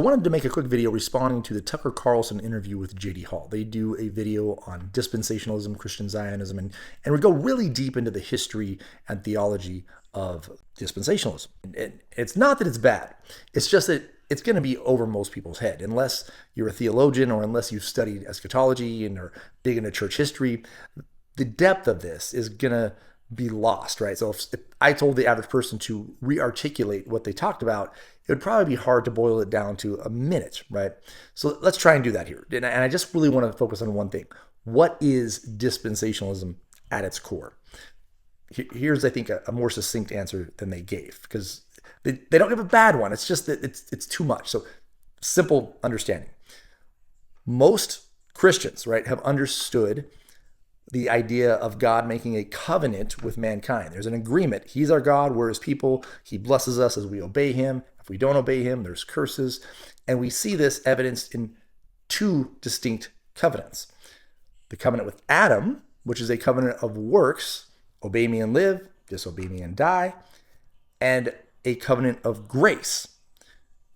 wanted to make a quick video responding to the Tucker Carlson interview with J.D. Hall. They do a video on dispensationalism, Christian Zionism, and we go really deep into the history and theology of dispensationalism. And it's not that it's bad. It's just that it's going to be over most people's head. Unless you're a theologian or unless you've studied eschatology and are big into church history, the depth of this is going to be lost, right? So if I told the average person to re-articulate what they talked about, it would probably be hard to boil it down to a minute, right? So let's try and do that here. And I just really want to focus on one thing. What is dispensationalism at its core? Here's, I think, a more succinct answer than they gave, because they don't give a bad one. It's just that it's too much. So simple understanding. Most Christians, right, have understood the idea of God making a covenant with mankind. There's an agreement. He's our God. We're his people. He blesses us as we obey him. If we don't obey him, there's curses. And we see this evidenced in two distinct covenants. The covenant with Adam, which is a covenant of works, obey me and live, disobey me and die, and a covenant of grace.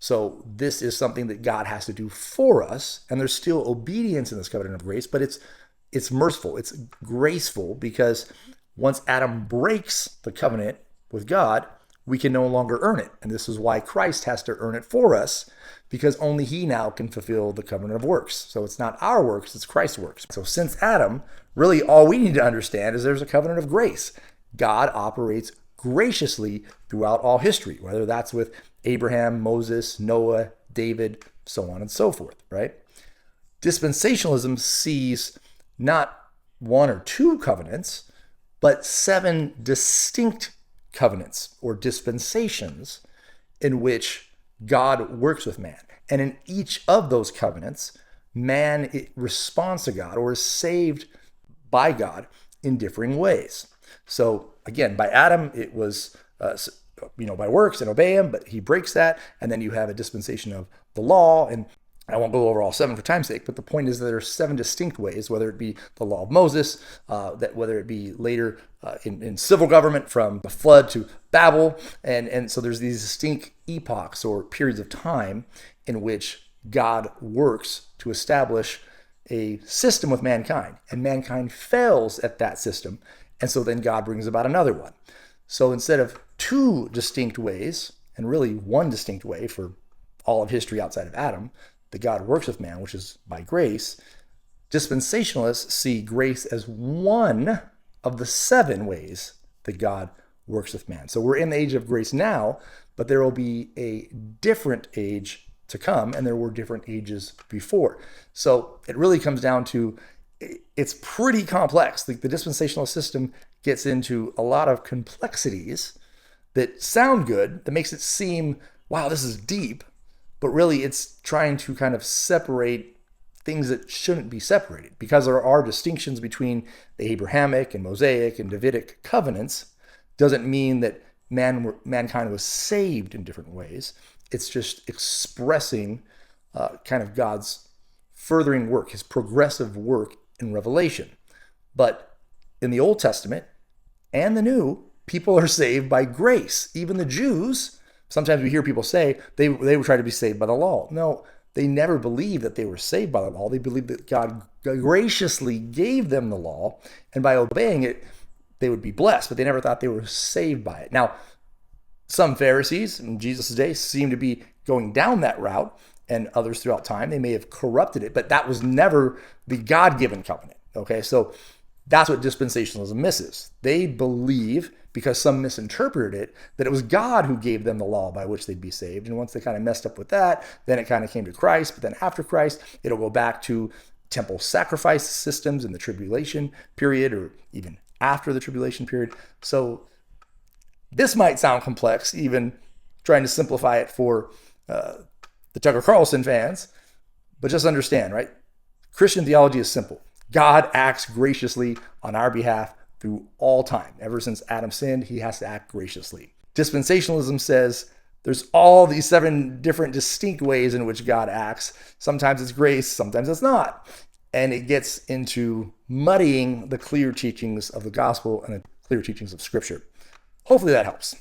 So this is something that God has to do for us, and there's still obedience in this covenant of grace, but it's merciful, it's graceful, because once Adam breaks the covenant with God, we can no longer earn it. And this is why Christ has to earn it for us, because only he now can fulfill the covenant of works. So it's not our works, it's Christ's works. So since Adam, really all we need to understand is there's a covenant of grace. God operates graciously throughout all history, whether that's with Abraham, Moses, Noah, David, so on and so forth, right? Dispensationalism sees not one or two covenants, but 7 distinct covenants or dispensations in which God works with man. And in each of those covenants, man responds to God or is saved by God in differing ways. So again, by Adam, it was by works and obey him, but he breaks that. And then you have a dispensation of the law, and I won't go over all 7 for time's sake, but the point is that there are 7 distinct ways, whether it be the law of Moses, whether it be later in civil government from the flood to Babel. And so there's these distinct epochs or periods of time in which God works to establish a system with mankind, and mankind fails at that system. And so then God brings about another one. So instead of 2 distinct ways, and really 1 distinct way for all of history outside of Adam, that God works with man, which is by grace, dispensationalists see grace as one of the 7 ways that God works with man. So we're in the age of grace now, but there will be a different age to come, and there were different ages before. So it really comes down to, it's pretty complex. The dispensational system gets into a lot of complexities that sound good, that makes it seem, wow, this is deep. But really, it's trying to kind of separate things that shouldn't be separated, because there are distinctions between the Abrahamic and Mosaic and Davidic covenants. Doesn't mean that mankind was saved in different ways. It's just expressing kind of God's furthering work, his progressive work in Revelation. But in the Old Testament and the New, people are saved by grace. Even the Jews. Sometimes we hear people say they would try to be saved by the law. No, they never believed that they were saved by the law. They believed that God graciously gave them the law, and by obeying it, they would be blessed, but they never thought they were saved by it. Now, some Pharisees in Jesus' day seem to be going down that route, and others throughout time, they may have corrupted it, but that was never the God-given covenant. Okay, so that's what dispensationalism misses. They believe, because some misinterpreted it, that it was God who gave them the law by which they'd be saved. And once they kind of messed up with that, then it kind of came to Christ. But then after Christ, it'll go back to temple sacrifice systems in the tribulation period, or even after the tribulation period. So this might sound complex, even trying to simplify it for the Tucker Carlson fans, but just understand, right? Christian theology is simple. God acts graciously on our behalf through all time. Ever since Adam sinned, he has to act graciously. Dispensationalism says there's all these 7 different distinct ways in which God acts. Sometimes it's grace, sometimes it's not. And it gets into muddying the clear teachings of the gospel and the clear teachings of Scripture. Hopefully that helps.